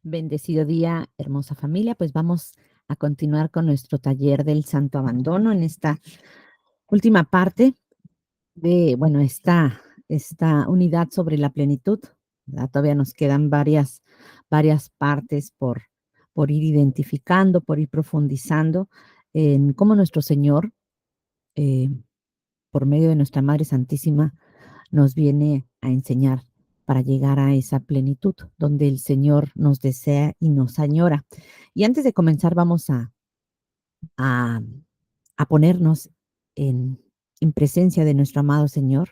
Bendecido día, hermosa familia. Pues vamos a continuar con nuestro taller del Santo Abandono en esta última parte de, bueno, esta unidad sobre la plenitud, ¿verdad? Todavía nos quedan varias partes por ir identificando, por ir profundizando en cómo nuestro Señor, eh, por medio de nuestra Madre Santísima, nos viene a enseñar para llegar a esa plenitud donde el Señor nos desea y nos añora. Y antes de comenzar, vamos a, a ponernos en, en presencia de nuestro amado Señor,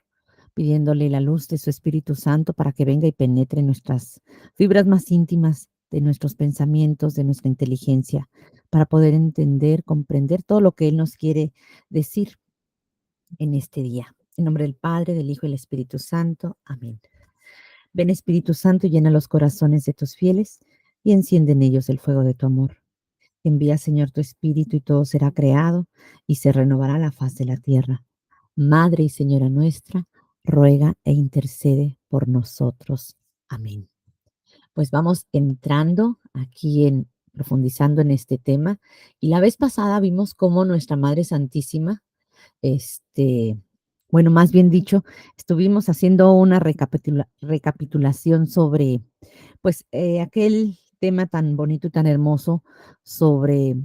pidiéndole la luz de su Espíritu Santo para que venga y penetre nuestras fibras más íntimas de nuestros pensamientos, de nuestra inteligencia, para poder entender, comprender todo lo que Él nos quiere decir en este día. En nombre del Padre, del Hijo y del Espíritu Santo. Amén. Ven Espíritu Santo, llena los corazones de tus fieles y enciende en ellos el fuego de tu amor. Envía, Señor, tu Espíritu y todo será creado y se renovará la faz de la tierra. Madre y Señora nuestra, ruega e intercede por nosotros. Amén. Pues vamos entrando aquí profundizando en este tema. Y la vez pasada vimos cómo nuestra Madre Santísima, este, bueno, más bien dicho, estuvimos haciendo una recapitulación sobre, pues, aquel tema tan bonito y tan hermoso sobre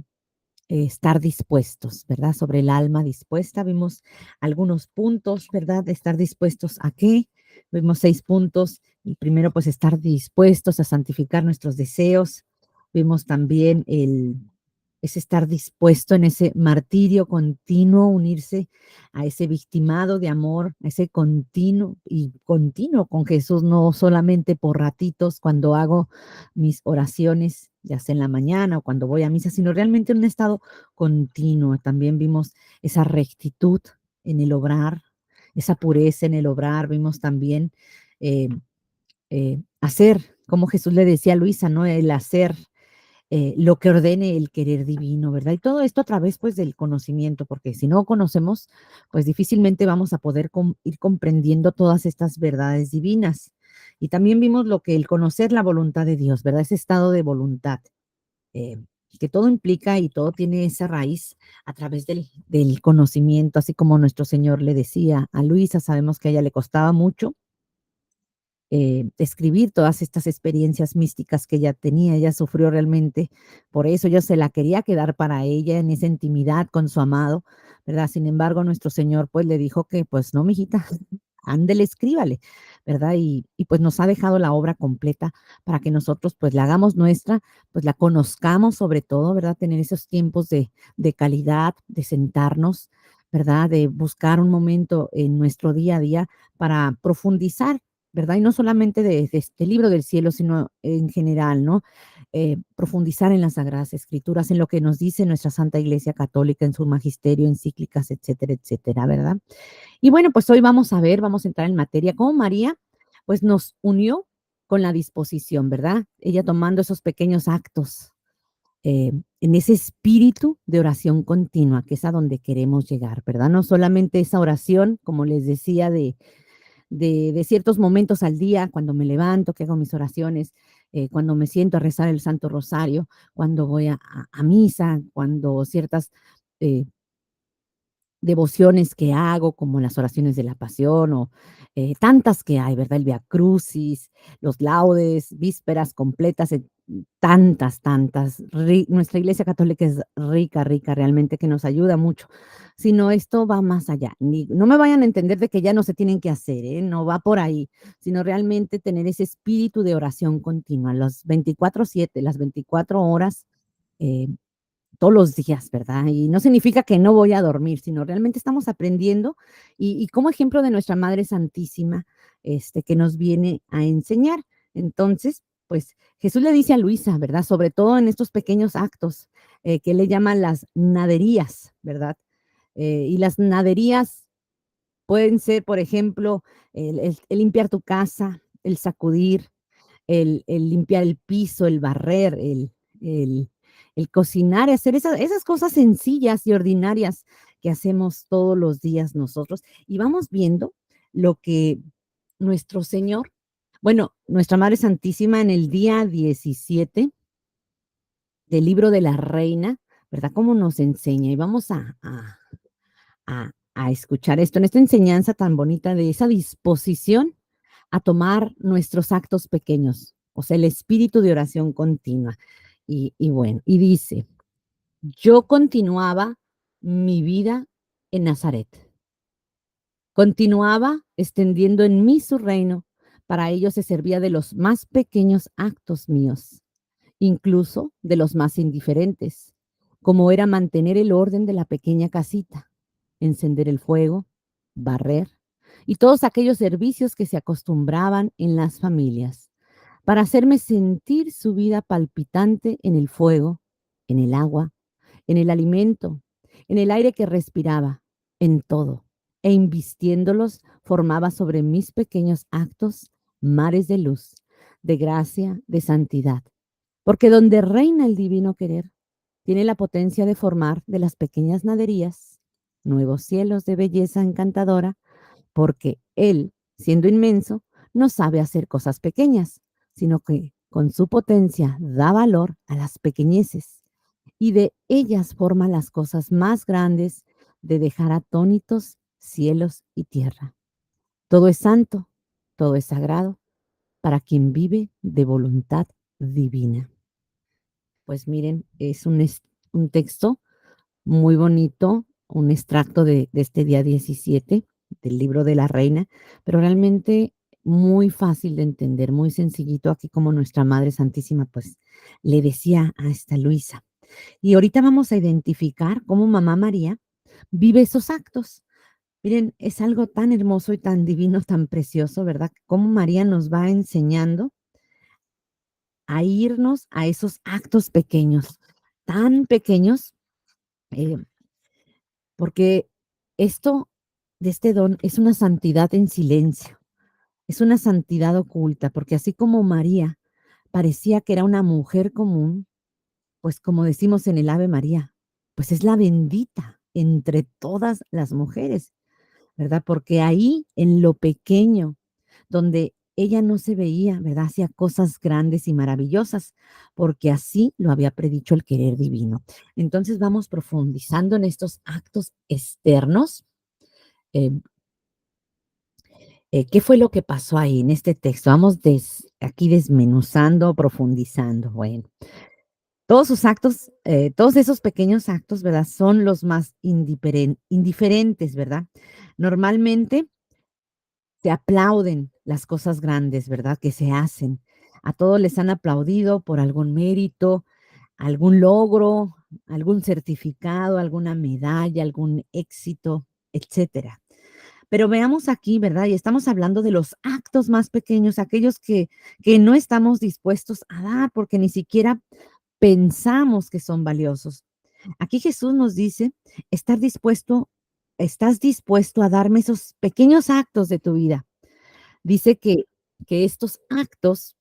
estar dispuestos, ¿verdad? Sobre el alma dispuesta. Vimos algunos puntos, ¿verdad? De estar dispuestos a qué. Vimos 6 puntos. El primero, pues, estar dispuestos a santificar nuestros deseos. Vimos también es estar dispuesto en ese martirio continuo, unirse a ese victimado de amor, a ese continuo con Jesús, no solamente por ratitos cuando hago mis oraciones, ya sea en la mañana o cuando voy a misa, sino realmente en un estado continuo. También vimos esa rectitud en el obrar, esa pureza en el obrar. Vimos también eh, hacer, como Jesús le decía a Luisa, ¿no? El hacer lo que ordene el querer divino, ¿verdad? Y todo esto a través, pues, del conocimiento, porque si no conocemos, pues difícilmente vamos a poder ir comprendiendo todas estas verdades divinas. Y también vimos lo que el conocer la voluntad de Dios, ¿verdad? Ese estado de voluntad, eh, que todo implica y todo tiene esa raíz a través del conocimiento, así como nuestro Señor le decía a Luisa, sabemos que a ella le costaba mucho describir todas estas experiencias místicas que ella tenía. Ella sufrió realmente, por eso ella se la quería quedar para ella en esa intimidad con su amado, ¿verdad? Sin embargo, nuestro Señor pues le dijo que pues no, mijita, ándele, escríbale, ¿verdad? Y pues nos ha dejado la obra completa para que nosotros pues la hagamos nuestra, pues la conozcamos sobre todo, ¿verdad? Tener esos tiempos de calidad, de sentarnos, ¿verdad? De buscar un momento en nuestro día a día para profundizar, ¿verdad? Y no solamente de este libro del cielo, sino en general, ¿no? Profundizar en las Sagradas Escrituras, en lo que nos dice nuestra Santa Iglesia Católica, en su magisterio, encíclicas, etcétera, etcétera, ¿verdad? Y bueno, pues hoy vamos a entrar en materia, cómo María, pues nos unió con la disposición, ¿verdad? Ella tomando esos pequeños actos en ese espíritu de oración continua, que es a donde queremos llegar, ¿verdad? No solamente esa oración, como les decía, de ciertos momentos al día, cuando me levanto, que hago mis oraciones, cuando me siento a rezar el Santo Rosario, cuando voy a misa, cuando ciertas eh, devociones que hago, como las oraciones de la pasión o tantas que hay, ¿verdad? El Via Crucis, los laudes, vísperas completas, tantas. Nuestra Iglesia Católica es rica, rica, realmente que nos ayuda mucho. Sino esto va más allá. No me vayan a entender de que ya no se tienen que hacer, ¿eh? No va por ahí, sino realmente tener ese espíritu de oración continua, los 24/7, las 24 horas. eh, todos los días, ¿verdad? Y no significa que no voy a dormir, sino realmente estamos aprendiendo y como ejemplo de nuestra Madre Santísima, que nos viene a enseñar. Entonces, pues Jesús le dice a Luisa, ¿verdad? Sobre todo en estos pequeños actos que él le llama las naderías, ¿verdad? Y las naderías pueden ser, por ejemplo, el limpiar tu casa, el sacudir, el limpiar el piso, el barrer, el, el cocinar, hacer esas cosas sencillas y ordinarias que hacemos todos los días nosotros. Y vamos viendo lo que nuestro Señor Bueno, nuestra Madre Santísima en el día 17 del libro de la Reina, ¿verdad? Cómo nos enseña, y vamos a escuchar esto, en esta enseñanza tan bonita de esa disposición a tomar nuestros actos pequeños, o sea, el espíritu de oración continua. Y bueno, y dice: "Yo continuaba mi vida en Nazaret, continuaba extendiendo en mí su reino, para ello se servía de los más pequeños actos míos, incluso de los más indiferentes, como era mantener el orden de la pequeña casita, encender el fuego, barrer y todos aquellos servicios que se acostumbraban en las familias, para hacerme sentir su vida palpitante en el fuego, en el agua, en el alimento, en el aire que respiraba, en todo, e invistiéndolos formaba sobre mis pequeños actos mares de luz, de gracia, de santidad, porque donde reina el divino querer, tiene la potencia de formar de las pequeñas naderías nuevos cielos de belleza encantadora, porque Él, siendo inmenso, no sabe hacer cosas pequeñas, sino que con su potencia da valor a las pequeñeces y de ellas forma las cosas más grandes de dejar atónitos cielos y tierra. Todo es santo, todo es sagrado para quien vive de voluntad divina". Pues miren, es un texto muy bonito, un extracto de este día 17 del libro de la Reina, pero realmente muy fácil de entender, muy sencillito, aquí como nuestra Madre Santísima, pues, le decía a esta Luisa. Y ahorita vamos a identificar cómo Mamá María vive esos actos. Miren, es algo tan hermoso y tan divino, tan precioso, ¿verdad? Cómo María nos va enseñando a irnos a esos actos pequeños, tan pequeños, eh, porque esto de este don es una santidad en silencio, es una santidad oculta, porque así como María parecía que era una mujer común, pues como decimos en el Ave María, pues es la bendita entre todas las mujeres, ¿verdad? Porque ahí en lo pequeño, donde ella no se veía, ¿verdad? Hacía cosas grandes y maravillosas, porque así lo había predicho el querer divino. Entonces vamos profundizando en estos actos externos. eh, ¿Qué fue lo que pasó ahí en este texto? Vamos aquí desmenuzando, profundizando. Bueno, todos sus actos, todos esos pequeños actos, ¿verdad? Son los más indiferentes, ¿verdad? Normalmente se aplauden las cosas grandes, ¿verdad? Que se hacen. A todos les han aplaudido por algún mérito, algún logro, algún certificado, alguna medalla, algún éxito, etcétera. Pero veamos aquí, ¿verdad? Y estamos hablando de los actos más pequeños, aquellos que no estamos dispuestos a dar porque ni siquiera pensamos que son valiosos. Aquí Jesús nos dice, estás dispuesto a darme esos pequeños actos de tu vida. Dice que estos actos,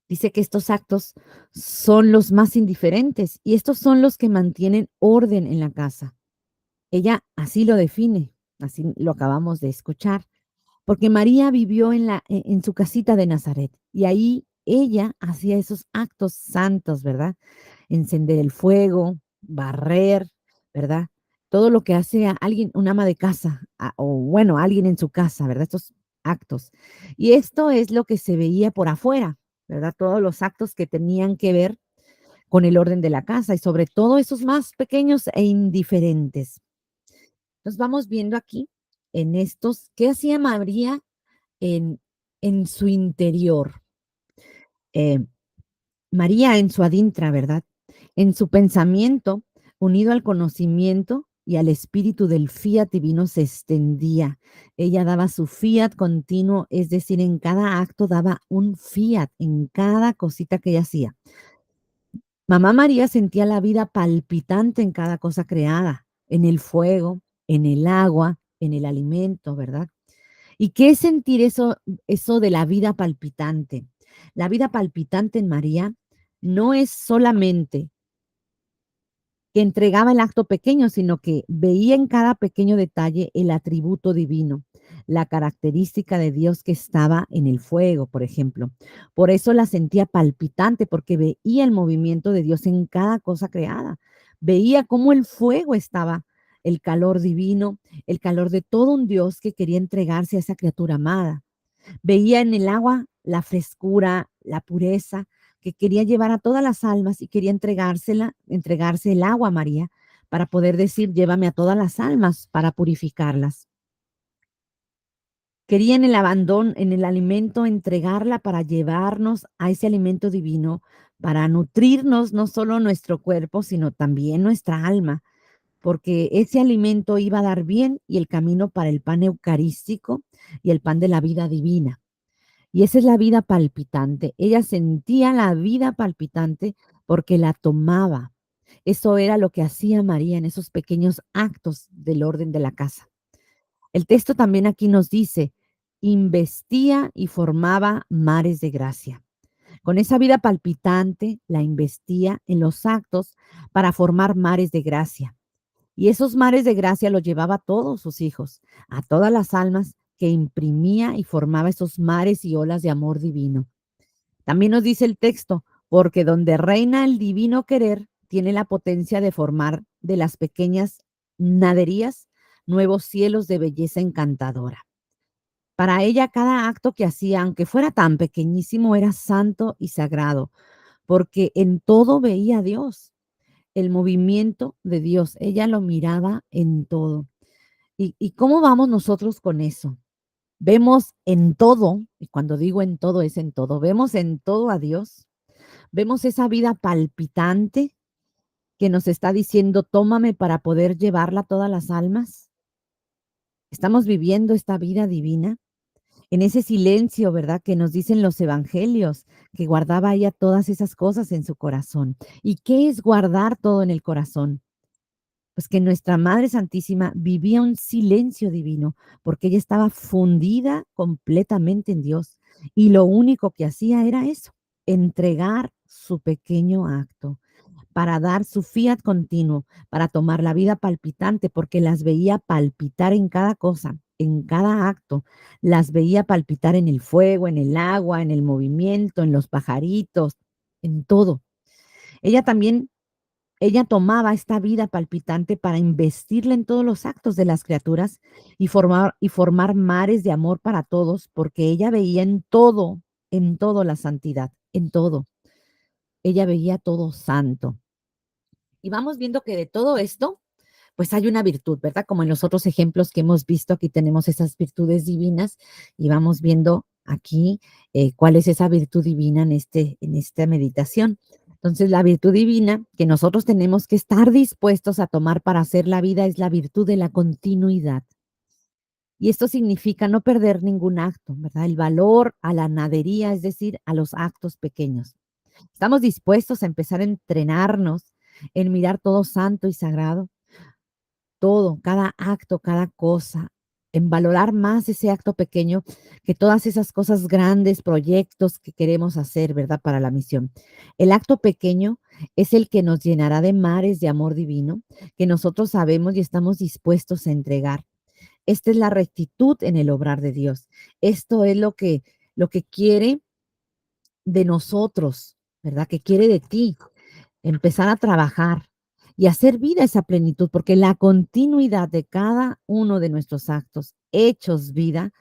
dice que estos actos son los más indiferentes y estos son los que mantienen orden en la casa. Ella así lo define, así lo acabamos de escuchar. Porque María vivió en su casita de Nazaret y ahí ella hacía esos actos santos, ¿verdad? Encender el fuego, barrer, ¿verdad? Todo lo que hace a alguien, un ama de casa, o bueno, alguien en su casa, ¿verdad? Estos actos. Y esto es lo que se veía por afuera, ¿verdad? Todos los actos que tenían que ver con el orden de la casa y sobre todo esos más pequeños e indiferentes. Entonces vamos viendo aquí en estos, ¿qué hacía María en, en su interior? Eh, María en su adintra, ¿verdad? En su pensamiento, unido al conocimiento y al espíritu del fiat divino, se extendía. Ella daba su fiat continuo, es decir, en cada acto daba un fiat, en cada cosita que ella hacía. Mamá María sentía la vida palpitante en cada cosa creada, en el fuego, en el agua, en el alimento, ¿verdad? ¿Y qué es sentir eso de la vida palpitante? La vida palpitante en María no es solamente que entregaba el acto pequeño, sino que veía en cada pequeño detalle el atributo divino, la característica de Dios que estaba en el fuego, por ejemplo. Por eso la sentía palpitante, porque veía el movimiento de Dios en cada cosa creada. Veía cómo el fuego estaba, el calor divino, el calor de todo un Dios que quería entregarse a esa criatura amada. Veía en el agua la frescura, la pureza, que quería llevar a todas las almas y quería entregarse el agua a María para poder decir, llévame a todas las almas para purificarlas. Quería en el abandono, en el alimento, entregarla para llevarnos a ese alimento divino, para nutrirnos no solo nuestro cuerpo, sino también nuestra alma, porque ese alimento iba a dar bien y el camino para el pan eucarístico y el pan de la vida divina. Y esa es la vida palpitante. Ella sentía la vida palpitante porque la tomaba. Eso era lo que hacía María en esos pequeños actos del orden de la casa. El texto también aquí nos dice, investía y formaba mares de gracia. Con esa vida palpitante la investía en los actos para formar mares de gracia. Y esos mares de gracia los llevaba a todos sus hijos, a todas las almas que imprimía y formaba esos mares y olas de amor divino. También nos dice el texto, porque donde reina el divino querer, tiene la potencia de formar de las pequeñas naderías nuevos cielos de belleza encantadora. Para ella cada acto que hacía, aunque fuera tan pequeñísimo, era santo y sagrado, porque en todo veía a Dios, el movimiento de Dios. Ella lo miraba en todo. ¿Y cómo vamos nosotros con eso? Vemos en todo, y cuando digo en todo es en todo, vemos en todo a Dios, vemos esa vida palpitante que nos está diciendo, tómame para poder llevarla a todas las almas. Estamos viviendo esta vida divina en ese silencio, ¿verdad? Que nos dicen los evangelios, que guardaba ella todas esas cosas en su corazón. ¿Y qué es guardar todo en el corazón? Pues que nuestra Madre Santísima vivía un silencio divino, porque ella estaba fundida completamente en Dios. Y lo único que hacía era eso, entregar su pequeño acto para dar su fiat continuo, para tomar la vida palpitante, porque las veía palpitar en cada cosa, en cada acto, las veía palpitar en el fuego, en el agua, en el movimiento, en los pajaritos, en todo. Ella también ella tomaba esta vida palpitante para investirla en todos los actos de las criaturas y formar mares de amor para todos, porque ella veía en todo la santidad, en todo. Ella veía todo santo. Y vamos viendo que de todo esto, pues hay una virtud, ¿verdad? Como en los otros ejemplos que hemos visto, aquí tenemos esas virtudes divinas y vamos viendo aquí cuál es esa virtud divina en esta meditación. Entonces, la virtud divina que nosotros tenemos que estar dispuestos a tomar para hacer la vida es la virtud de la continuidad. Y esto significa no perder ningún acto, ¿verdad? El valor a la nadería, es decir, a los actos pequeños. Estamos dispuestos a empezar a entrenarnos en mirar todo santo y sagrado, todo, cada acto, cada cosa, en valorar más ese acto pequeño que todas esas cosas grandes, proyectos que queremos hacer, ¿verdad? Para la misión. El acto pequeño es el que nos llenará de mares de amor divino que nosotros sabemos y estamos dispuestos a entregar. Esta es la rectitud en el obrar de Dios. Esto es lo que quiere de nosotros, ¿verdad? Que quiere de ti empezar a trabajar y hacer vida esa plenitud, porque la continuidad de cada uno de nuestros actos, hechos vida,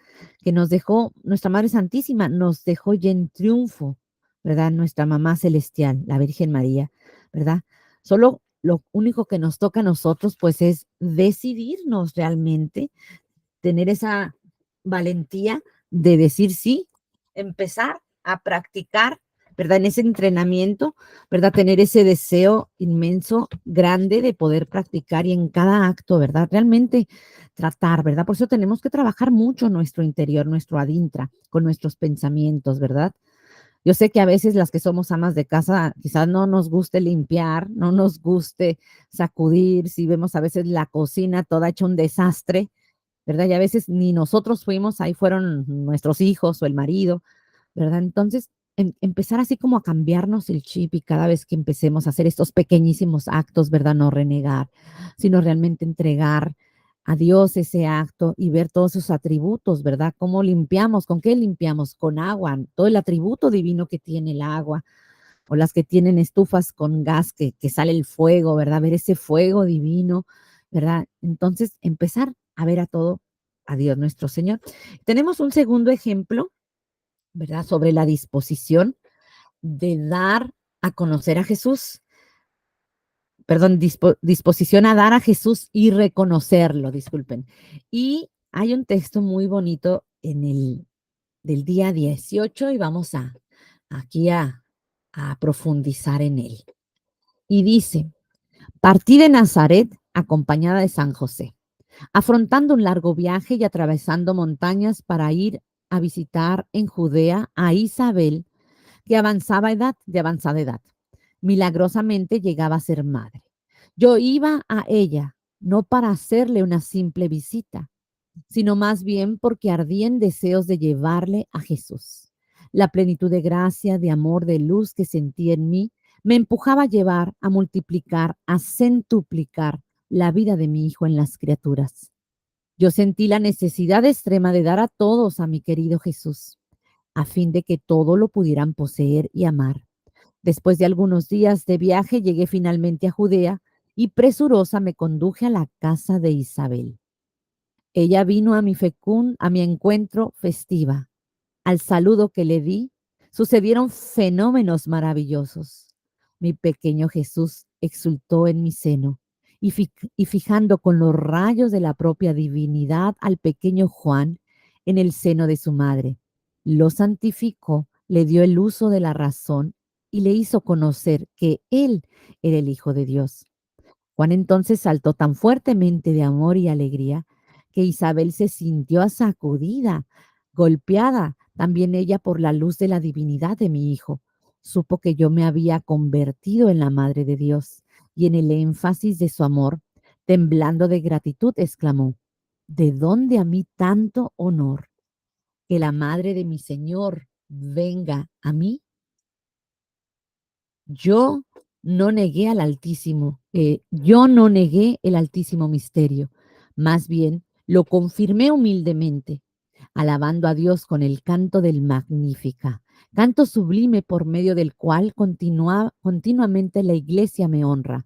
que nos dejó nuestra Madre Santísima, nos dejó ya en triunfo, ¿verdad? Nuestra Mamá Celestial, la Virgen María, ¿verdad? Solo lo único que nos toca a nosotros, pues, es decidirnos realmente, tener esa valentía de decir sí, empezar a practicar, ¿verdad? En ese entrenamiento, ¿verdad? Tener ese deseo inmenso, grande de poder practicar y en cada acto, ¿verdad? Realmente tratar, ¿verdad? Por eso tenemos que trabajar mucho nuestro interior, nuestro adintra, con nuestros pensamientos, ¿verdad? Yo sé que a veces las que somos amas de casa, quizás no nos guste limpiar, no nos guste sacudir, si vemos a veces la cocina toda hecha un desastre, ¿verdad? Y a veces ni nosotros fuimos, ahí fueron nuestros hijos o el marido, ¿verdad? Entonces, empezar así como a cambiarnos el chip y cada vez que empecemos a hacer estos pequeñísimos actos, ¿verdad? No renegar, sino realmente entregar a Dios ese acto y ver todos sus atributos, ¿verdad? ¿Cómo limpiamos? ¿Con qué limpiamos? Con agua, todo el atributo divino que tiene el agua, o las que tienen estufas con gas que sale el fuego, ¿verdad? Ver ese fuego divino, ¿verdad? Entonces, empezar a ver a todo, a Dios nuestro Señor. Tenemos un segundo ejemplo, ¿verdad? Sobre la disposición de dar a conocer a Jesús, perdón, disposición a dar a Jesús y reconocerlo, disculpen. Y hay un texto muy bonito en el del día 18 y vamos aquí a profundizar en él. Y dice, partí de Nazaret acompañada de San José, afrontando un largo viaje y atravesando montañas para ir a visitar en Judea a Isabel, de avanzada edad. Milagrosamente llegaba a ser madre. Yo iba a ella no para hacerle una simple visita, sino más bien porque ardía en deseos de llevarle a Jesús. La plenitud de gracia, de amor, de luz que sentía en mí me empujaba a llevar, a multiplicar, a centuplicar la vida de mi hijo en las criaturas. Yo sentí la necesidad extrema de dar a todos a mi querido Jesús, a fin de que todo lo pudieran poseer y amar. Después de algunos días de viaje llegué finalmente a Judea y presurosa me conduje a la casa de Isabel. Ella vino a mi encuentro festiva. Al saludo que le di, sucedieron fenómenos maravillosos. Mi pequeño Jesús exultó en mi seno y fijando con los rayos de la propia divinidad al pequeño Juan en el seno de su madre, lo santificó, le dio el uso de la razón y le hizo conocer que él era el Hijo de Dios. Juan entonces saltó tan fuertemente de amor y alegría que Isabel se sintió sacudida, golpeada, también ella por la luz de la divinidad de mi hijo. Supo que yo me había convertido en la Madre de Dios y en el énfasis de su amor, temblando de gratitud, exclamó, ¿de dónde a mí tanto honor? Que la Madre de mi Señor venga a mí. Yo no negué al Altísimo, yo no negué el altísimo misterio, más bien lo confirmé humildemente, alabando a Dios con el canto del Magnífica, canto sublime por medio del cual continuamente la iglesia me honra.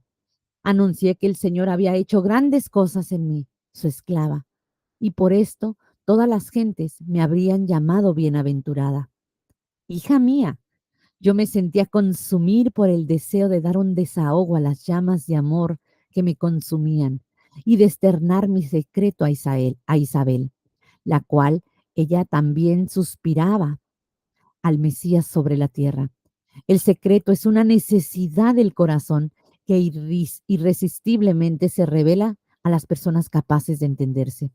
Anuncié que el Señor había hecho grandes cosas en mí, su esclava, y por esto todas las gentes me habrían llamado bienaventurada. Hija mía, yo me sentía consumir por el deseo de dar un desahogo a las llamas de amor que me consumían y de externar mi secreto a Isabel, la cual ella también suspiraba al Mesías sobre la tierra. El secreto es una necesidad del corazón que irresistiblemente se revela a las personas capaces de entenderse.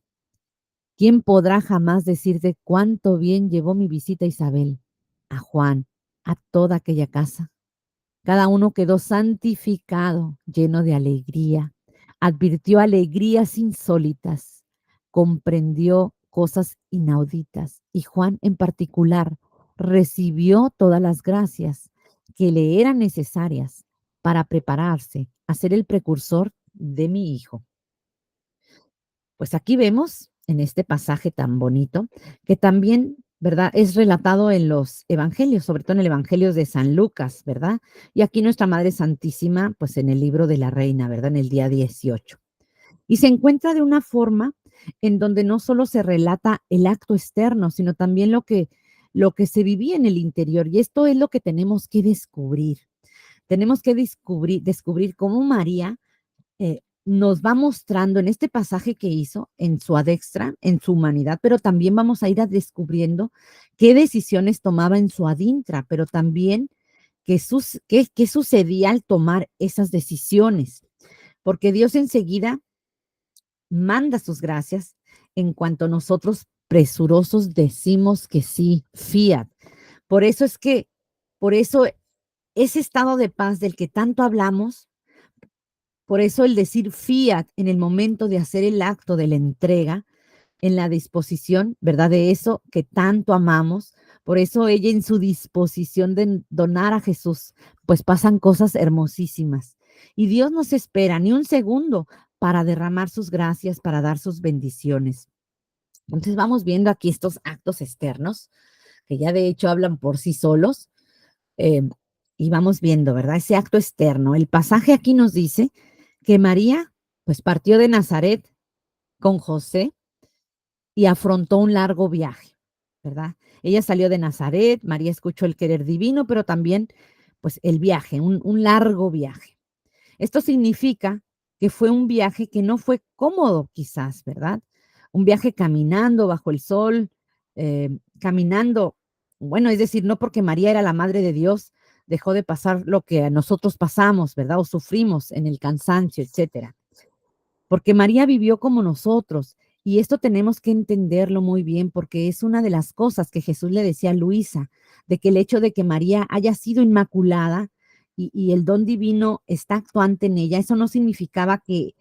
¿Quién podrá jamás decirte cuánto bien llevó mi visita a Isabel, a Juan, a toda aquella casa? Cada uno quedó santificado, lleno de alegría, advirtió alegrías insólitas, comprendió cosas inauditas y Juan en particular recibió todas las gracias que le eran necesarias para prepararse a ser el precursor de mi hijo. Pues aquí vemos en este pasaje tan bonito que también, ¿verdad? Es relatado en los evangelios, sobre todo en el Evangelio de San Lucas, ¿verdad? Y aquí nuestra Madre Santísima, pues en el libro de la Reina, ¿verdad? En el día 18. Y se encuentra de una forma en donde no solo se relata el acto externo, sino también lo que se vivía en el interior. Y esto es lo que tenemos que descubrir. Tenemos que descubrir cómo María nos va mostrando en este pasaje que hizo, en su adextra, en su humanidad, pero también vamos a ir descubriendo qué decisiones tomaba en su adintra, pero también qué sucedía al tomar esas decisiones, porque Dios enseguida manda sus gracias en cuanto nosotros presurosos decimos que sí, fiat. Por eso es que, por eso ese estado de paz del que tanto hablamos, por eso el decir fiat en el momento de hacer el acto de la entrega, en la disposición, ¿verdad? De eso que tanto amamos, Por eso ella en su disposición de donar a Jesús, pues pasan cosas hermosísimas. Y Dios no se espera ni un segundo para derramar sus gracias, para dar sus bendiciones. Entonces vamos viendo aquí estos actos externos, que ya de hecho hablan por sí solos, eh, y vamos viendo, ¿verdad? Ese acto externo. El pasaje aquí nos dice que María, pues partió de Nazaret con José y afrontó un largo viaje, ¿verdad? Ella salió de Nazaret, María escuchó el querer divino, pero también, pues, el viaje, un largo viaje. Esto significa que fue un viaje que no fue cómodo, quizás, ¿verdad? Un viaje caminando bajo el sol, caminando, bueno, es decir, no porque María era la madre de Dios, dejó de pasar lo que nosotros pasamos, ¿verdad? O sufrimos en el cansancio, etcétera, porque María vivió como nosotros. Y esto tenemos que entenderlo muy bien porque es una de las cosas que Jesús le decía a Luisa, de que el hecho de que María haya sido inmaculada y el don divino está actuante en ella, eso no significaba que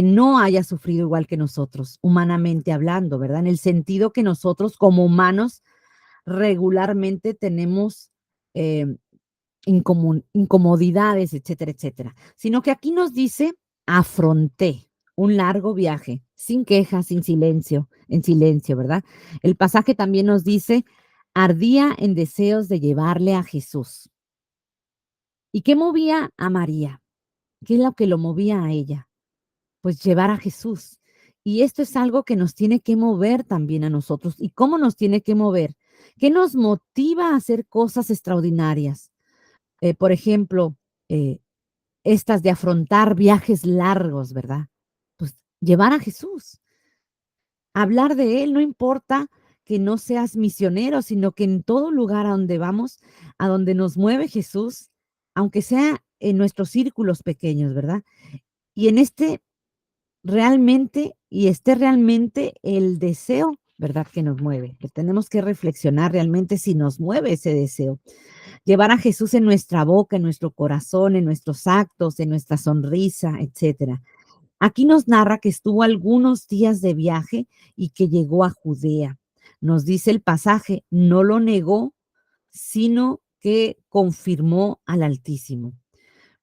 no haya sufrido igual que nosotros, humanamente hablando, ¿verdad? En el sentido que nosotros como humanos regularmente tenemos eh, incomodidades, etcétera, etcétera, sino que aquí nos dice, afronté un largo viaje, sin quejas, sin silencio, en silencio, ¿verdad? El pasaje también nos dice, ardía en deseos de llevarle a Jesús. ¿Y qué movía a María? ¿Qué es lo que lo movía a ella? Pues llevar a Jesús. Y esto es algo que nos tiene que mover también a nosotros. ¿Y cómo nos tiene que mover? ¿Qué nos motiva a hacer cosas extraordinarias? Por ejemplo, eh, estas de afrontar viajes largos, ¿verdad? Pues llevar a Jesús, hablar de Él, no importa que no seas misionero, sino que en todo lugar a donde vamos, a donde nos mueve Jesús, aunque sea en nuestros círculos pequeños, ¿verdad? Y en este realmente, y esté realmente el deseo, ¿verdad? Que nos mueve, que tenemos que reflexionar realmente si nos mueve ese deseo. Llevar a Jesús en nuestra boca, en nuestro corazón, en nuestros actos, en nuestra sonrisa, etcétera. Aquí nos narra que estuvo algunos días de viaje y que llegó a Judea. Nos dice el pasaje, no lo negó, sino que confirmó al Altísimo.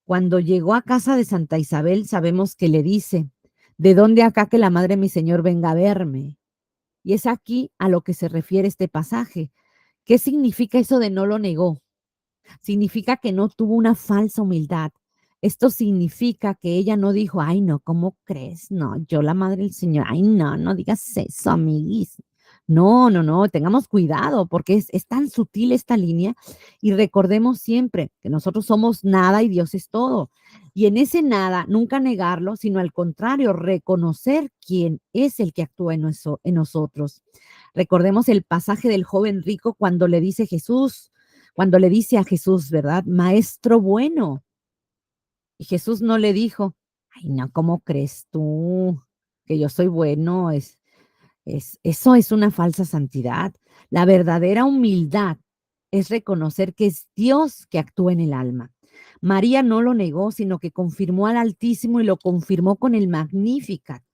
Cuando llegó a casa de Santa Isabel, sabemos que le dice, ¿de dónde acá que la madre de mi Señor venga a verme? Y es aquí a lo que se refiere este pasaje. ¿Qué significa eso de no lo negó? Significa que no tuvo una falsa humildad. Esto significa que ella no dijo, ay, no, ¿cómo crees? No, yo la madre del Señor, ay, no, no digas eso, amiguis. No, no, no, tengamos cuidado porque es tan sutil esta línea y recordemos siempre que nosotros somos nada y Dios es todo. Y en ese nada, nunca negarlo, sino al contrario, reconocer quién es el que actúa en nosotros. Recordemos el pasaje del joven rico cuando le dice Jesús, cuando le dice a Jesús, ¿verdad? Maestro bueno. Y Jesús no le dijo, ay, no, ¿cómo crees tú que yo soy bueno? Eso es una falsa santidad. La verdadera humildad es reconocer que es Dios que actúa en el alma. María no lo negó, sino que confirmó al Altísimo y lo confirmó con el Magnificat.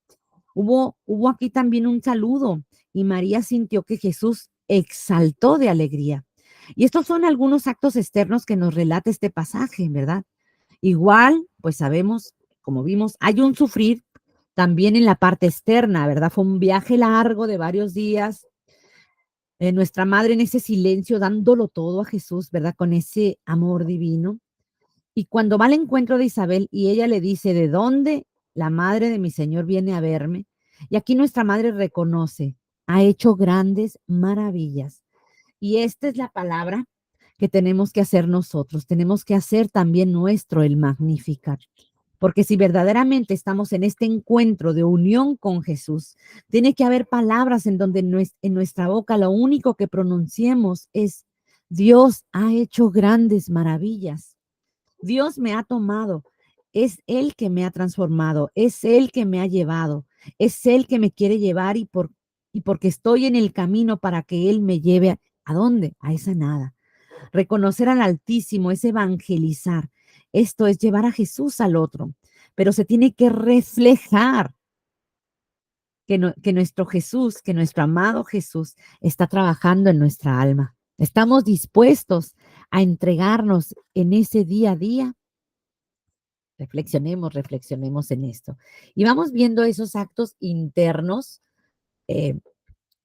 Hubo aquí también un saludo y María sintió que Jesús exaltó de alegría. Y estos son algunos actos externos que nos relata este pasaje, ¿verdad? Igual, pues sabemos, como vimos, hay un sufrir también en la parte externa, ¿verdad? Fue un viaje largo de varios días. Nuestra madre en ese silencio, dándolo todo a Jesús, ¿verdad? Con ese amor divino. Y cuando va al encuentro de Isabel y ella le dice, ¿de dónde la madre de mi Señor viene a verme? Y aquí nuestra madre reconoce, ha hecho grandes maravillas. Y esta es la palabra que tenemos que hacer nosotros. Tenemos que hacer también nuestro el Magnificat. Porque si verdaderamente estamos en este encuentro de unión con Jesús, tiene que haber palabras en donde en nuestra boca lo único que pronunciemos es, Dios ha hecho grandes maravillas. Dios me ha tomado, es Él que me ha transformado, es Él que me ha llevado, es Él que me quiere llevar y porque estoy en el camino para que Él me lleve ¿a dónde? A esa nada. Reconocer al Altísimo es evangelizar. Esto es llevar a Jesús al otro, pero se tiene que reflejar. que nuestro Jesús, que nuestro amado Jesús está trabajando en nuestra alma. ¿Estamos dispuestos a entregarnos en ese día a día? Reflexionemos, reflexionemos en esto. Y vamos viendo esos actos internos eh,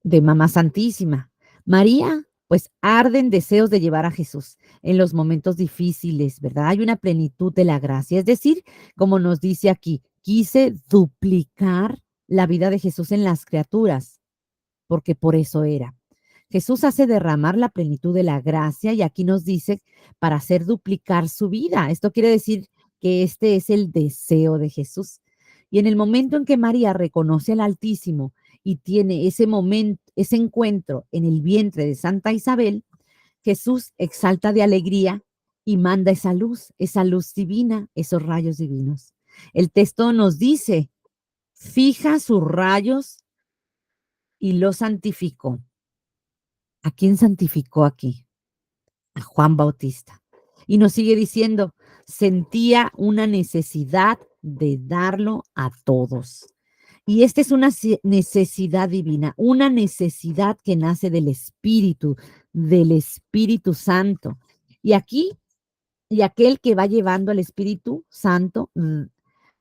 de Mamá Santísima. María, pues arden deseos de llevar a Jesús en los momentos difíciles, ¿verdad? Hay una plenitud de la gracia. Es decir, como nos dice aquí, quise duplicar la vida de Jesús en las criaturas, porque por eso era. Jesús hace derramar la plenitud de la gracia y aquí nos dice para hacer duplicar su vida. Esto quiere decir que este es el deseo de Jesús. Y en el momento en que María reconoce al Altísimo y tiene ese momento, ese encuentro en el vientre de Santa Isabel, Jesús exalta de alegría y manda esa luz divina, esos rayos divinos. El texto nos dice, fija sus rayos y los santificó. ¿A quién santificó aquí? A Juan Bautista. Y nos sigue diciendo, sentía una necesidad de darlo a todos. Y esta es una necesidad divina, una necesidad que nace del Espíritu Santo. Y aquí, y aquel que va llevando al Espíritu Santo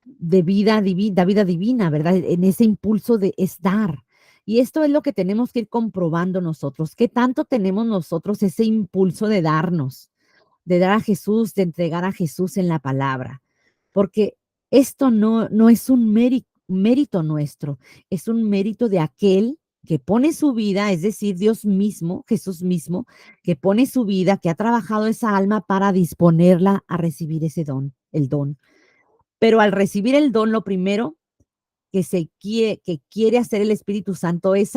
de vida divina, ¿verdad? En ese impulso de es dar. Y esto es lo que tenemos que ir comprobando nosotros. ¿Qué tanto tenemos nosotros ese impulso de dar a Jesús, de entregar a Jesús en la palabra? Porque esto no es un mérito nuestro, es un mérito de aquel que pone su vida, es decir, Dios mismo, Jesús mismo, que pone su vida, que ha trabajado esa alma para disponerla a recibir ese don, el don. Pero al recibir el don, lo primero que quiere hacer el Espíritu Santo eh,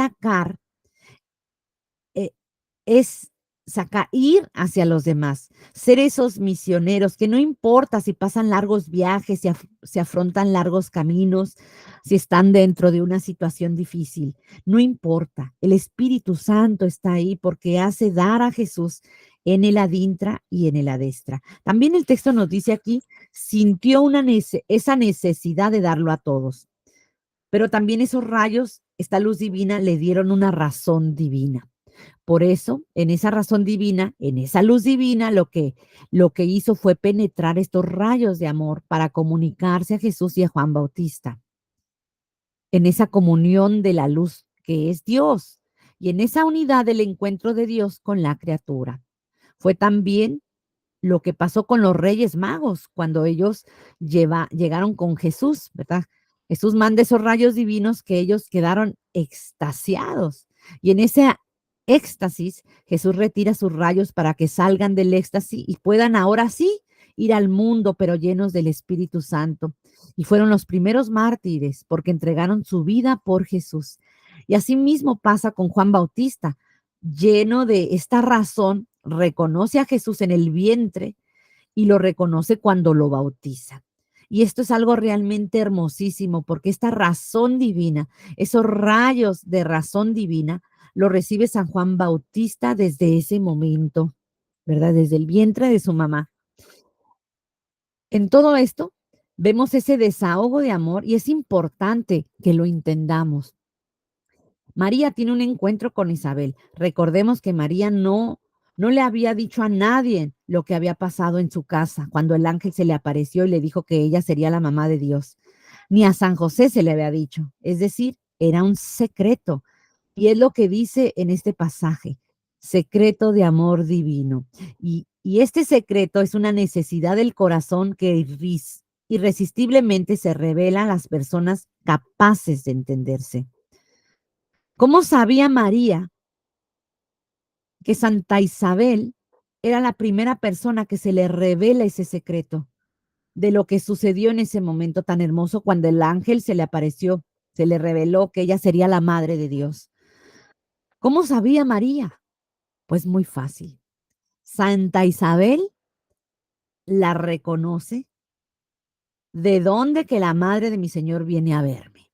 es sacar, ir hacia los demás, ser esos misioneros que no importa si pasan largos viajes, si afrontan largos caminos, si están dentro de una situación difícil, no importa, el Espíritu Santo está ahí porque hace dar a Jesús en el adintra y en el adestra. También el texto nos dice aquí, sintió esa necesidad de darlo a todos, pero también esos rayos, esta luz divina, le dieron una razón divina. Por eso, en esa razón divina, en esa luz divina, lo que hizo fue penetrar estos rayos de amor para comunicarse a Jesús y a Juan Bautista, en esa comunión de la luz que es Dios y en esa unidad del encuentro de Dios con la criatura. Fue también lo que pasó con los Reyes Magos cuando ellos llegaron con Jesús, ¿verdad? Jesús manda esos rayos divinos que ellos quedaron extasiados. Y en ese éxtasis, Jesús retira sus rayos para que salgan del éxtasis y puedan ahora sí ir al mundo, pero llenos del Espíritu Santo. Y fueron los primeros mártires porque entregaron su vida por Jesús. Y así mismo pasa con Juan Bautista, lleno de esta razón, reconoce a Jesús en el vientre y lo reconoce cuando lo bautiza. Y esto es algo realmente hermosísimo porque esta razón divina, esos rayos de razón divina, lo recibe San Juan Bautista desde ese momento, ¿verdad? Desde el vientre de su mamá. En todo esto vemos ese desahogo de amor y es importante que lo entendamos. María tiene un encuentro con Isabel. Recordemos que María no le había dicho a nadie lo que había pasado en su casa cuando el ángel se le apareció y le dijo que ella sería la mamá de Dios. Ni a San José se le había dicho. Es decir, era un secreto. Y es lo que dice en este pasaje, secreto de amor divino. Y este secreto es una necesidad del corazón que irresistiblemente se revela a las personas capaces de entenderse. ¿Cómo sabía María que Santa Isabel era la primera persona que se le revela ese secreto de lo que sucedió en ese momento tan hermoso cuando el ángel se le apareció, se le reveló que ella sería la madre de Dios? ¿Cómo sabía María? Pues muy fácil. Santa Isabel la reconoce. ¿De dónde que la madre de mi Señor viene a verme?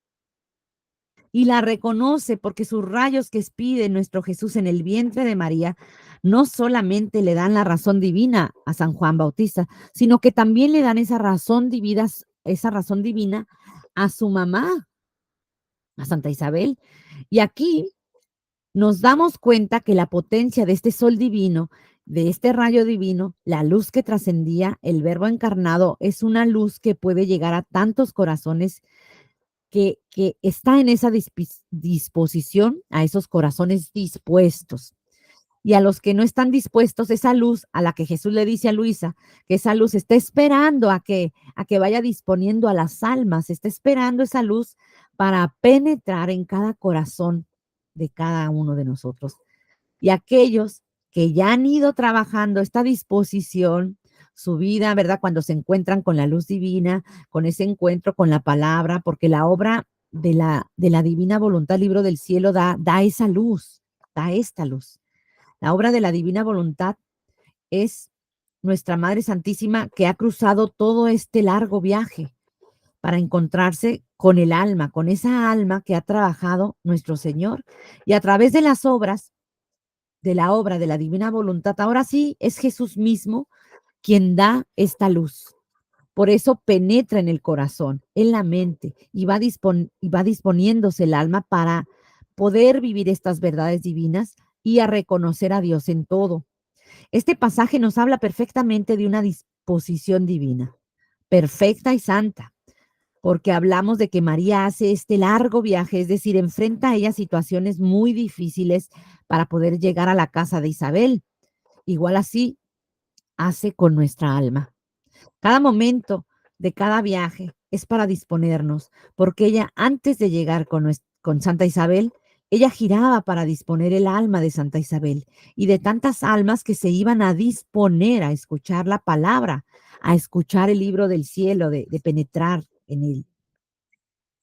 Y la reconoce porque sus rayos que expide nuestro Jesús en el vientre de María no solamente le dan la razón divina a San Juan Bautista, sino que también le dan esa razón divina a su mamá. a Santa Isabel. Y aquí nos damos cuenta que la potencia de este sol divino, de este rayo divino, la luz que trascendía el Verbo encarnado, es una luz que puede llegar a tantos corazones que está en esa disposición, a esos corazones dispuestos. Y a los que no están dispuestos, esa luz a la que Jesús le dice a Luisa, que esa luz está esperando a que vaya disponiendo a las almas, está esperando esa luz para penetrar en cada corazón de cada uno de nosotros. Y aquellos que ya han ido trabajando esta disposición, su vida, ¿verdad? Cuando se encuentran con la luz divina, con ese encuentro con la palabra, porque la obra de la divina voluntad, libro del cielo, da esa luz, da esta luz. La obra de la divina voluntad es nuestra Madre Santísima que ha cruzado todo este largo viaje para encontrarse con el alma, con esa alma que ha trabajado nuestro Señor. Y a través de las obras, de la obra de la divina voluntad, ahora sí es Jesús mismo quien da esta luz. Por eso penetra en el corazón, en la mente, y va disponiéndose el alma para poder vivir estas verdades divinas y a reconocer a Dios en todo. Este pasaje nos habla perfectamente de una disposición divina, perfecta y santa, porque hablamos de que María hace este largo viaje, es decir, enfrenta a ella situaciones muy difíciles para poder llegar a la casa de Isabel. Igual así hace con nuestra alma. Cada momento de cada viaje es para disponernos, porque ella antes de llegar con Santa Isabel, ella giraba para disponer el alma de Santa Isabel y de tantas almas que se iban a disponer a escuchar la palabra, a escuchar el libro del cielo, de penetrar en él.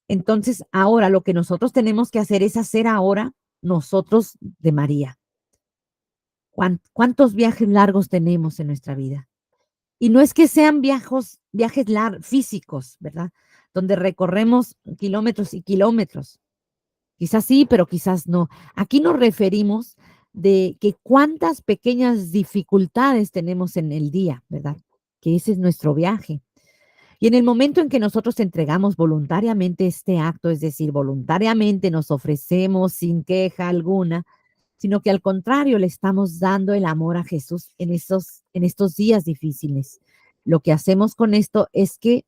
Entonces, ahora lo que nosotros tenemos que hacer es hacer ahora nosotros de María. ¿Cuántos viajes largos tenemos en nuestra vida? Y no es que sean viajes físicos, ¿verdad? Donde recorremos kilómetros y kilómetros. Quizás sí, pero quizás no. Aquí nos referimos de que cuántas pequeñas dificultades tenemos en el día, ¿verdad? Que ese es nuestro viaje. Y en el momento en que nosotros entregamos voluntariamente este acto, es decir, voluntariamente nos ofrecemos sin queja alguna, sino que al contrario le estamos dando el amor a Jesús en estos días difíciles. Lo que hacemos con esto es que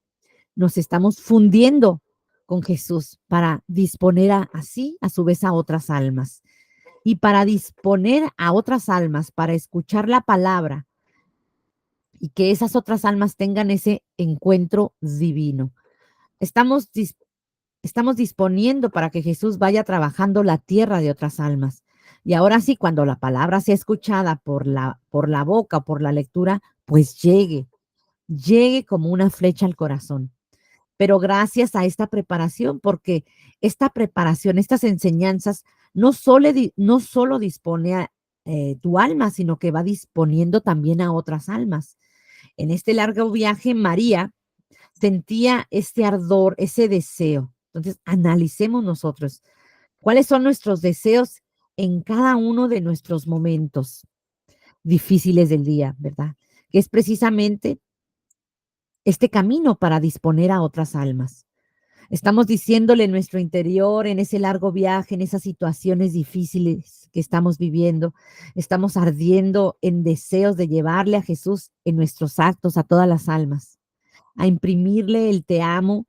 nos estamos fundiendo con Jesús para disponer así a su vez a otras almas. Y para disponer a otras almas, para escuchar la palabra y que esas otras almas tengan ese encuentro divino. Estamos, estamos disponiendo para que Jesús vaya trabajando la tierra de otras almas. Y ahora sí, cuando la palabra sea escuchada por la boca, por la lectura, pues llegue como una flecha al corazón. Pero gracias a esta preparación, porque esta preparación, estas enseñanzas, no solo dispone a tu alma, sino que va disponiendo también a otras almas. En este largo viaje, María sentía este ardor, ese deseo. Entonces, analicemos nosotros cuáles son nuestros deseos en cada uno de nuestros momentos difíciles del día, ¿verdad? Que es precisamente este camino para disponer a otras almas. Estamos diciéndole en nuestro interior, en ese largo viaje, en esas situaciones difíciles que estamos viviendo, estamos ardiendo en deseos de llevarle a Jesús en nuestros actos a todas las almas, a imprimirle el te amo,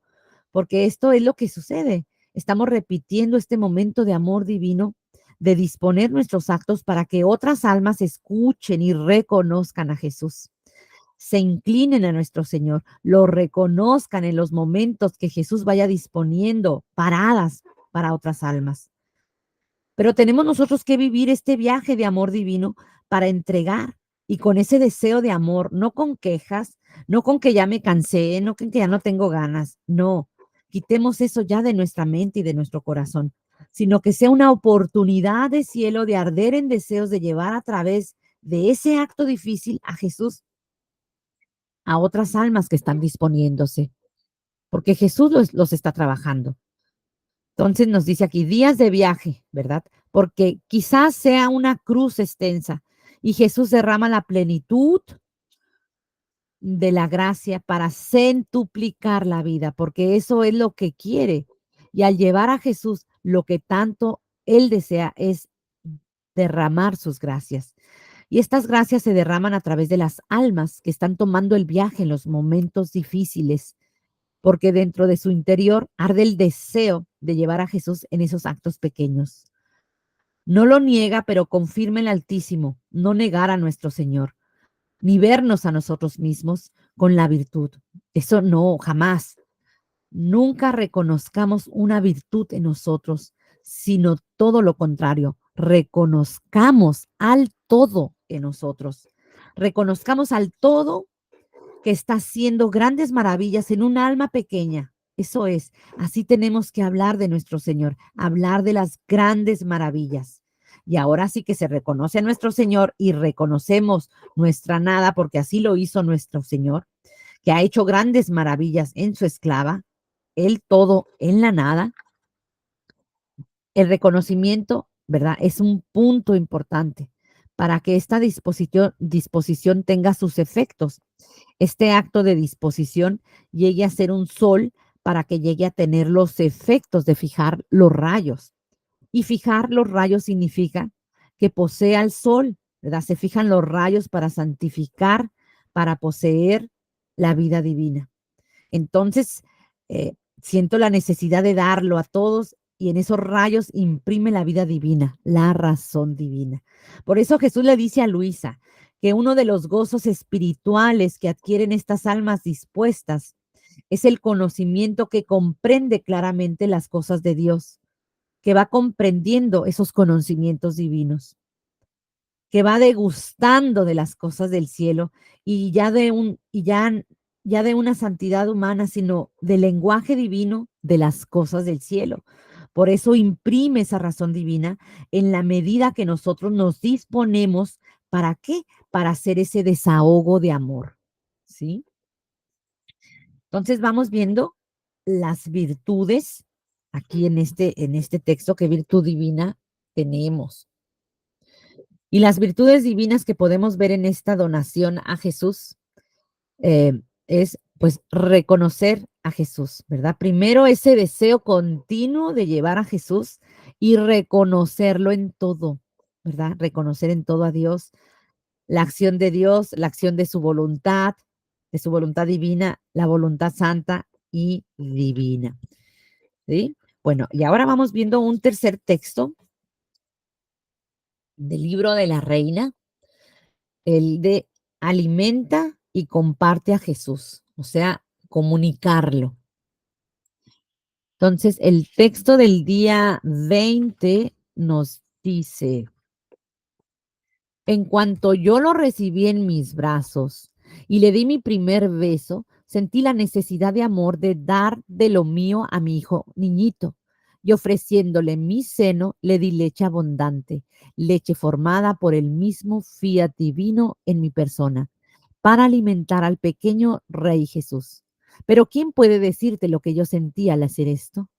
porque esto es lo que sucede. Estamos repitiendo este momento de amor divino, de disponer nuestros actos para que otras almas escuchen y reconozcan a Jesús, se inclinen a nuestro Señor, lo reconozcan en los momentos que Jesús vaya disponiendo paradas para otras almas. Pero tenemos nosotros que vivir este viaje de amor divino para entregar y con ese deseo de amor, no con quejas, no con que ya me cansé, no con que ya no tengo ganas, no, quitemos eso ya de nuestra mente y de nuestro corazón, sino que sea una oportunidad de cielo de arder en deseos de llevar a través de ese acto difícil a Jesús a otras almas que están disponiéndose, porque Jesús los está trabajando. Entonces nos dice aquí días de viaje, ¿verdad? Porque quizás sea una cruz extensa y Jesús derrama la plenitud de la gracia para centuplicar la vida, porque eso es lo que quiere. Y al llevar a Jesús, lo que tanto Él desea es derramar sus gracias. Y estas gracias se derraman a través de las almas que están tomando el viaje en los momentos difíciles, porque dentro de su interior arde el deseo de llevar a Jesús en esos actos pequeños. No lo niega, pero confirma el Altísimo, no negar a nuestro Señor, ni vernos a nosotros mismos con la virtud. Eso no, jamás. Nunca reconozcamos una virtud en nosotros, sino todo lo contrario. Reconozcamos al todo en nosotros. Reconozcamos al todo que está haciendo grandes maravillas en un alma pequeña. Eso es, así tenemos que hablar de nuestro Señor, hablar de las grandes maravillas. Y ahora sí que se reconoce a nuestro Señor y reconocemos nuestra nada, porque así lo hizo nuestro Señor, que ha hecho grandes maravillas en su esclava, él todo en la nada. El reconocimiento, ¿verdad? Es un punto importante para que esta disposición tenga sus efectos. Este acto de disposición llegue a ser un sol para que llegue a tener los efectos de fijar los rayos. Y fijar los rayos significa que posea el sol, ¿verdad? Se fijan los rayos para santificar, para poseer la vida divina. Entonces, siento la necesidad de darlo a todos y en esos rayos imprime la vida divina, la razón divina. Por eso Jesús le dice a Luisa que uno de los gozos espirituales que adquieren estas almas dispuestas es el conocimiento que comprende claramente las cosas de Dios, que va comprendiendo esos conocimientos divinos, que va degustando de las cosas del cielo y ya de una santidad humana, sino del lenguaje divino de las cosas del cielo. Por eso imprime esa razón divina en la medida que nosotros nos disponemos. ¿Para qué? Para hacer ese desahogo de amor, ¿sí? Entonces vamos viendo las virtudes aquí en este texto, qué virtud divina tenemos. Y las virtudes divinas que podemos ver en esta donación a Jesús es pues reconocer a Jesús, ¿verdad? Primero ese deseo continuo de llevar a Jesús y reconocerlo en todo, ¿verdad? Reconocer en todo a Dios, Dios, la acción de su voluntad divina, la voluntad santa y divina, ¿sí? Bueno, y ahora vamos viendo un tercer texto del libro de la Reina, el de alimenta y comparte a Jesús, o sea, comunicarlo. Entonces, el texto del día 20 nos dice, en cuanto yo lo recibí en mis brazos y le di mi primer beso, sentí la necesidad de amor de dar de lo mío a mi hijo niñito. Y ofreciéndole mi seno, le di leche abundante, leche formada por el mismo fiat divino en mi persona, para alimentar al pequeño Rey Jesús. Pero ¿quién puede decirte lo que yo sentía al hacer esto?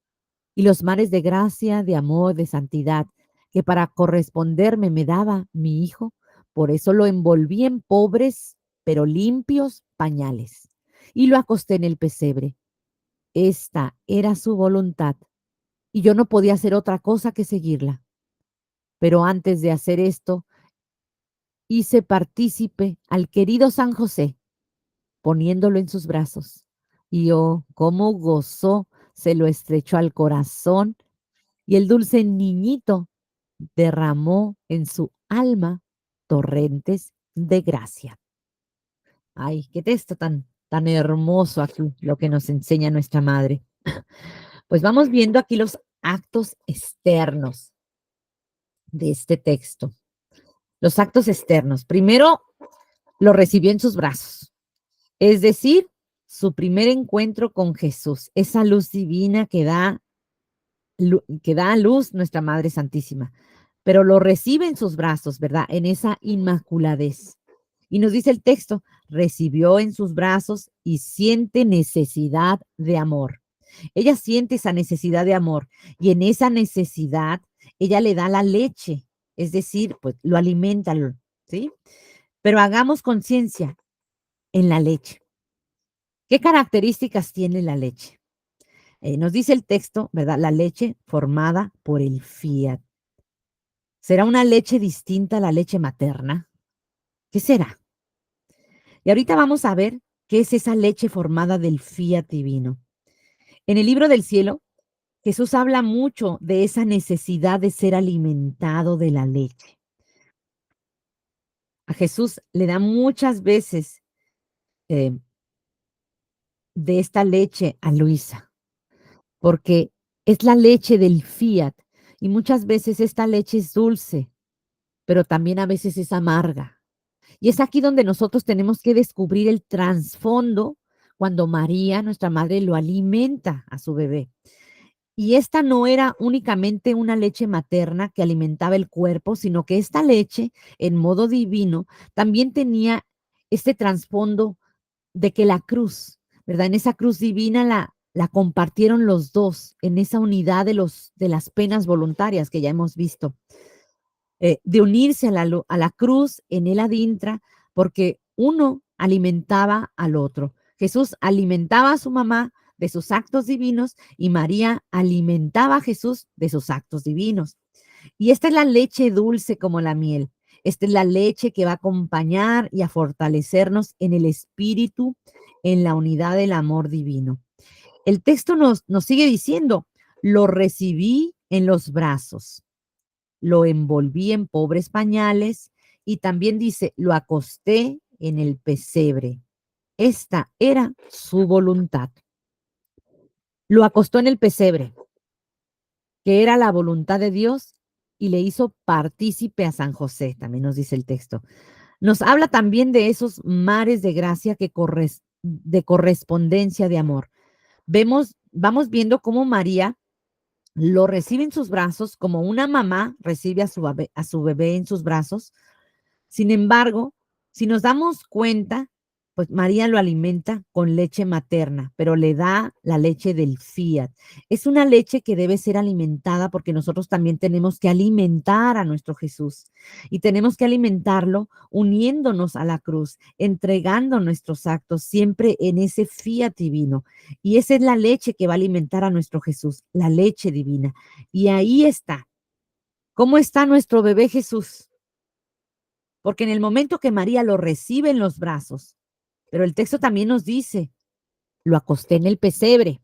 Y los mares de gracia, de amor, de santidad, que para corresponderme me daba mi hijo, por eso lo envolví en pobres, pero limpios pañales, y lo acosté en el pesebre. Esta era su voluntad, y yo no podía hacer otra cosa que seguirla. Pero antes de hacer esto, hice partícipe al querido San José, poniéndolo en sus brazos. Y oh, cómo gozó, se lo estrechó al corazón, y el dulce niñito derramó en su alma torrentes de gracia. Ay, qué texto tan hermoso aquí, lo que nos enseña nuestra madre. Pues vamos viendo aquí los actos externos de este texto. Los actos externos. Primero, lo recibió en sus brazos, es decir, su primer encuentro con Jesús, esa luz divina que da a luz nuestra Madre Santísima, pero lo recibe en sus brazos, ¿verdad? En esa inmaculadez. Y nos dice el texto, recibió en sus brazos y siente necesidad de amor. Ella siente esa necesidad de amor y en esa necesidad ella le da la leche, es decir, pues lo alimenta, ¿sí? Pero hagamos conciencia en la leche. ¿Qué características tiene la leche? Nos dice el texto, ¿verdad? La leche formada por el fiat. ¿Será una leche distinta a la leche materna? ¿Qué será? Y ahorita vamos a ver qué es esa leche formada del fiat divino. En el libro del cielo, Jesús habla mucho de esa necesidad de ser alimentado de la leche. A Jesús le da muchas veces eh, de esta leche a Luisa, porque es la leche del fiat y muchas veces esta leche es dulce, pero también a veces es amarga. Y es aquí donde nosotros tenemos que descubrir el trasfondo cuando María, nuestra madre, lo alimenta a su bebé. Y esta no era únicamente una leche materna que alimentaba el cuerpo, sino que esta leche, en modo divino, también tenía este trasfondo de que la cruz, ¿verdad? En esa cruz divina la compartieron los dos, en esa unidad de las penas voluntarias que ya hemos visto, de unirse a la cruz en el adintra, porque uno alimentaba al otro. Jesús alimentaba a su mamá de sus actos divinos y María alimentaba a Jesús de sus actos divinos. Y esta es la leche dulce como la miel. Esta es la leche que va a acompañar y a fortalecernos en el espíritu, en la unidad del amor divino. El texto nos sigue diciendo, lo recibí en los brazos, lo envolví en pobres pañales y también dice, lo acosté en el pesebre. Esta era su voluntad. Lo acostó en el pesebre, que era la voluntad de Dios, y le hizo partícipe a San José, también nos dice el texto. Nos habla también de esos mares de gracia de correspondencia de amor. Vamos viendo cómo María lo recibe en sus brazos, como una mamá recibe a su bebé en sus brazos. Sin embargo, si nos damos cuenta, pues María lo alimenta con leche materna, pero le da la leche del fiat. Es una leche que debe ser alimentada porque nosotros también tenemos que alimentar a nuestro Jesús y tenemos que alimentarlo uniéndonos a la cruz, entregando nuestros actos siempre en ese fiat divino. Y esa es la leche que va a alimentar a nuestro Jesús, la leche divina. Y ahí está. ¿Cómo está nuestro bebé Jesús? Porque en el momento que María lo recibe en los brazos, pero el texto también nos dice, lo acosté en el pesebre,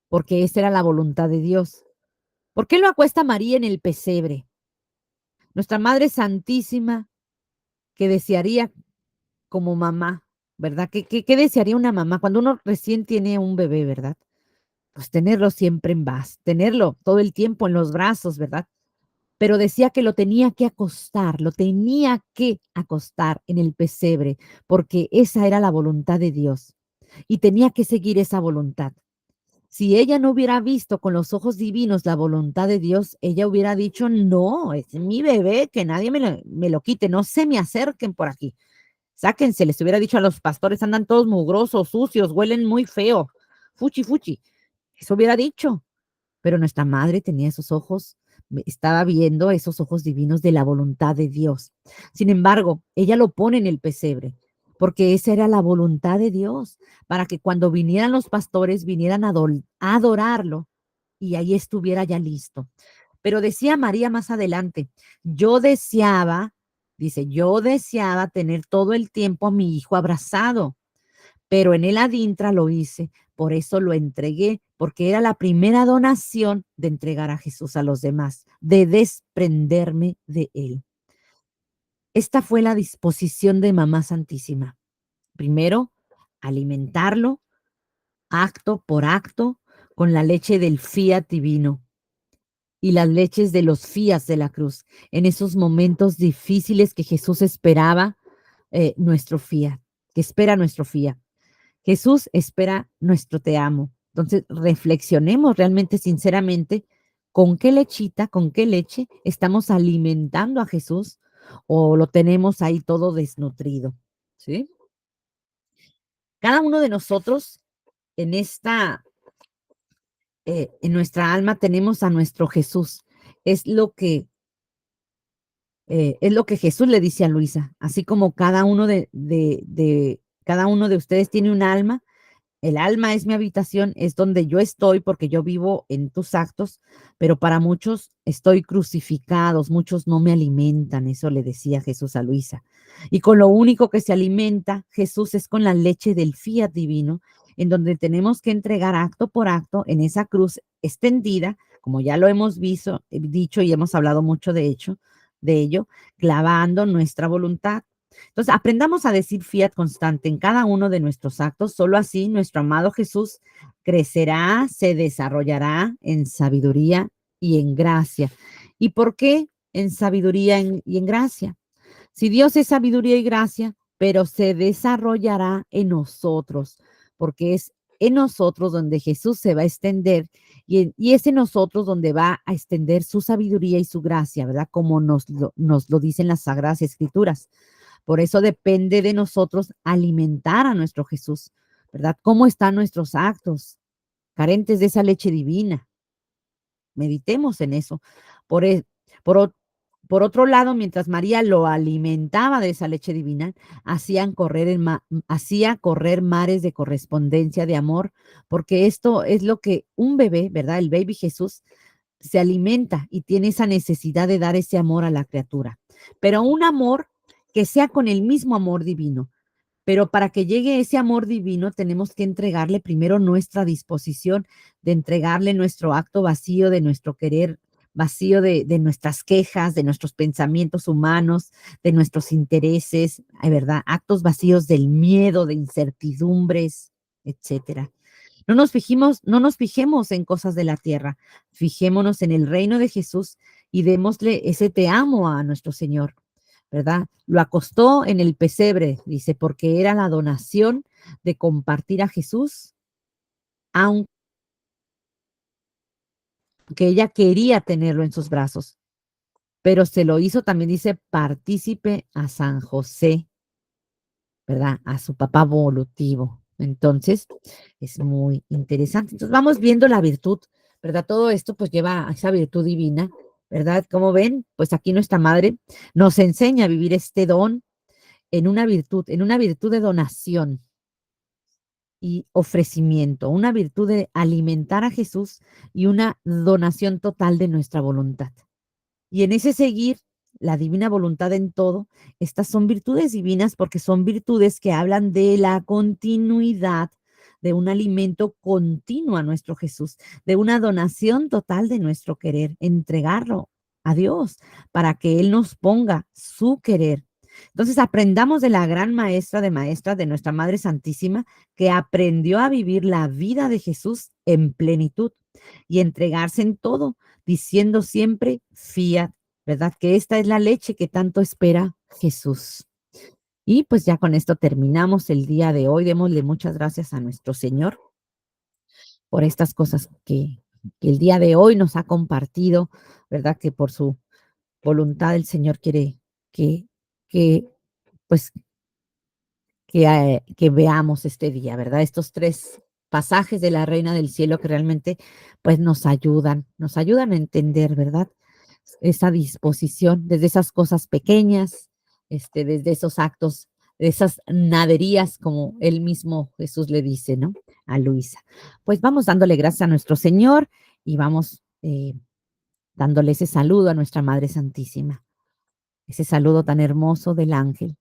porque esa era la voluntad de Dios. ¿Por qué lo acuesta María en el pesebre? Nuestra Madre Santísima, que desearía como mamá, ¿verdad? ¿Qué desearía una mamá cuando uno recién tiene un bebé, ¿verdad? Pues tenerlo siempre en paz, tenerlo todo el tiempo en los brazos, ¿verdad? Pero decía que lo tenía que acostar en el pesebre, porque esa era la voluntad de Dios y tenía que seguir esa voluntad. Si ella no hubiera visto con los ojos divinos la voluntad de Dios, ella hubiera dicho, no, es mi bebé, que nadie me lo quite, no se me acerquen por aquí. Sáquense, les hubiera dicho a los pastores, andan todos mugrosos, sucios, huelen muy feo. Fuchi, fuchi. Eso hubiera dicho. Pero nuestra madre tenía esos ojos, estaba viendo esos ojos divinos de la voluntad de Dios. Sin embargo, ella lo pone en el pesebre, porque esa era la voluntad de Dios, para que cuando vinieran los pastores, vinieran a adorarlo y ahí estuviera ya listo. Pero decía María más adelante, yo deseaba, dice, yo deseaba tener todo el tiempo a mi hijo abrazado, pero en el adintra lo hice, por eso lo entregué, porque era la primera donación de entregar a Jesús a los demás, de desprenderme de él. Esta fue la disposición de Mamá Santísima. Primero, alimentarlo acto por acto con la leche del fiat divino y las leches de los fías de la cruz, en esos momentos difíciles que Jesús esperaba nuestro fiat, que espera nuestro fiat. Jesús espera nuestro te amo. Entonces, reflexionemos realmente, sinceramente, con qué lechita, con qué leche estamos alimentando a Jesús o lo tenemos ahí todo desnutrido. ¿Sí? Cada uno de nosotros en en nuestra alma tenemos a nuestro Jesús. Es lo que, es lo que Jesús le dice a Luisa. Así como cada uno cada uno de ustedes tiene un alma, el alma es mi habitación, es donde yo estoy porque yo vivo en tus actos, pero para muchos estoy crucificados, muchos no me alimentan, eso le decía Jesús a Luisa. Y con lo único que se alimenta Jesús es con la leche del fiat divino, en donde tenemos que entregar acto por acto en esa cruz extendida, como ya lo hemos visto, dicho y hemos hablado mucho de ello, clavando nuestra voluntad. Entonces, aprendamos a decir fiat constante en cada uno de nuestros actos. Solo así nuestro amado Jesús crecerá, se desarrollará en sabiduría y en gracia. ¿Y por qué en sabiduría y en gracia? Si Dios es sabiduría y gracia, pero se desarrollará en nosotros, porque es en nosotros donde Jesús se va a extender y es en nosotros donde va a extender su sabiduría y su gracia, ¿verdad? Como nos lo dicen las Sagradas Escrituras. Por eso depende de nosotros alimentar a nuestro Jesús, ¿verdad? ¿Cómo están nuestros actos? Carentes de esa leche divina. Meditemos en eso. Por, e- por, o- por otro lado, mientras María lo alimentaba de esa leche divina, hacía correr mares de correspondencia, de amor, porque esto es lo que un bebé, ¿verdad? El baby Jesús se alimenta y tiene esa necesidad de dar ese amor a la criatura, pero un amor que sea con el mismo amor divino. Pero para que llegue ese amor divino, tenemos que entregarle primero nuestra disposición, de entregarle nuestro acto vacío de nuestro querer, vacío de nuestras quejas, de nuestros pensamientos humanos, de nuestros intereses, ¿verdad? Actos vacíos del miedo, de incertidumbres, etcétera. No nos fijemos en cosas de la tierra, fijémonos en el reino de Jesús y démosle ese te amo a nuestro Señor, ¿verdad? Lo acostó en el pesebre, dice, porque era la donación de compartir a Jesús, aunque ella quería tenerlo en sus brazos, pero se lo hizo también, dice, partícipe a San José, ¿verdad? A su papá volutivo. Entonces, es muy interesante. Entonces, vamos viendo la virtud, ¿verdad? Todo esto pues lleva a esa virtud divina, ¿verdad? Como ven, pues aquí nuestra madre nos enseña a vivir este don en una virtud de donación y ofrecimiento, una virtud de alimentar a Jesús y una donación total de nuestra voluntad. Y en ese seguir la divina voluntad en todo, estas son virtudes divinas porque son virtudes que hablan de la continuidad, de un alimento continuo a nuestro Jesús, de una donación total de nuestro querer, entregarlo a Dios para que Él nos ponga su querer. Entonces aprendamos de la gran maestra de maestras, de nuestra Madre Santísima, que aprendió a vivir la vida de Jesús en plenitud y entregarse en todo, diciendo siempre fiat, ¿verdad? Que esta es la leche que tanto espera Jesús. Y pues ya con esto terminamos el día de hoy. Démosle muchas gracias a nuestro Señor por estas cosas que el día de hoy nos ha compartido, ¿verdad? Que por su voluntad el Señor quiere que, que pues que veamos este día, ¿verdad? Estos tres pasajes de la Reina del Cielo que realmente pues nos ayudan a entender, ¿verdad? Esa disposición desde esas cosas pequeñas, desde esos actos, de esas naderías, como él mismo Jesús le dice, ¿no? A Luisa. Pues vamos dándole gracias a nuestro Señor y vamos dándole ese saludo a nuestra Madre Santísima, ese saludo tan hermoso del ángel.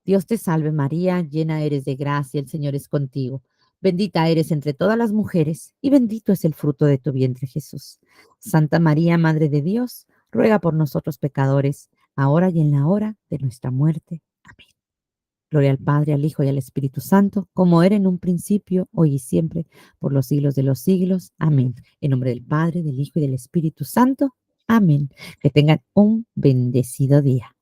Dios te salve María, llena eres de gracia, el Señor es contigo. Bendita eres entre todas las mujeres y bendito es el fruto de tu vientre Jesús. Santa María, Madre de Dios, ruega por nosotros pecadores, ahora y en la hora de nuestra muerte. Amén. Gloria al Padre, al Hijo y al Espíritu Santo, como era en un principio, hoy y siempre, por los siglos de los siglos. Amén. En nombre del Padre, del Hijo y del Espíritu Santo. Amén. Que tengan un bendecido día.